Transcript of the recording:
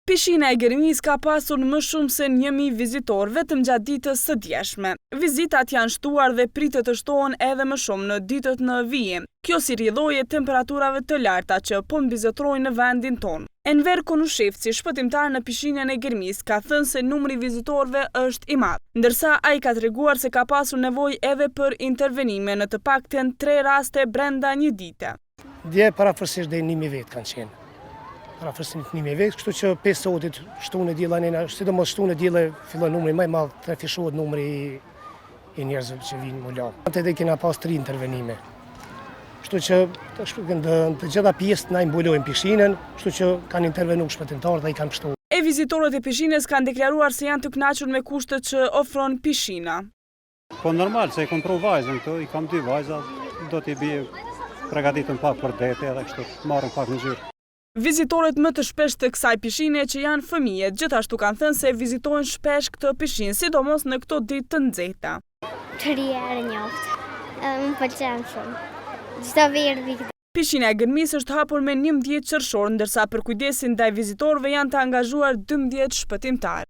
Pishina e Gërmis ka pasur më shumë se 1000 vizitor vetëm gjatë ditës së djeshme. Vizitat janë shtuar dhe pritet të shtohen edhe më shumë në ditët në vijim. Kjo si rrjedhojë temperaturave të larta që po mbizetrojnë në vendin tonë. Enver Konushevci, shpëtimtar në pishinën e Gërmis, ka thënë se numri vizitorëve është i madh, ndërsa ai ka treguar se ka pasur nevojë edhe për intervenime në të paktën 3 raste brenda një dite. Dje parafërsisht deri 1000 vet kanë qenë. Parafërsisht 1000 vet, kështu që 5 sotit shtunë e diella nëna, sidomos shtunë e diella fillon numri më i madh, trafishohet numri i njerëzve që vinë më la. Atë kena pas 3 intervenime. Kështu që të gjitha pjesët na i mbulojnë pishinën, kështu që kanë intervenuar shpëtimtarët dhe i kanë pështuar. E vizitorët e pishinës kanë deklaruar se janë të kënaqur me kushtet që ofron pishina. Po normal, se i kam pru vajzën këtu, i kam 2 vajza, do t'i bie përgatitën pak për dete edhe kështu, marrën pak në gjyrë. Vizitorët më të shpesh të kësaj pishine që janë fëmijët, gjithashtu kanë thënë se vizitojnë shpesh këtë pishinë, sidomos në këto ditë të nxehta. 3 herë njoftë, më pëlqen shumë, çdo verë vi. Pishina e Gërmis është hapur me 11 qershor, ndërsa për kujdesin ndaj vizitorëve janë të angazhuar 12 shpëtimtarë.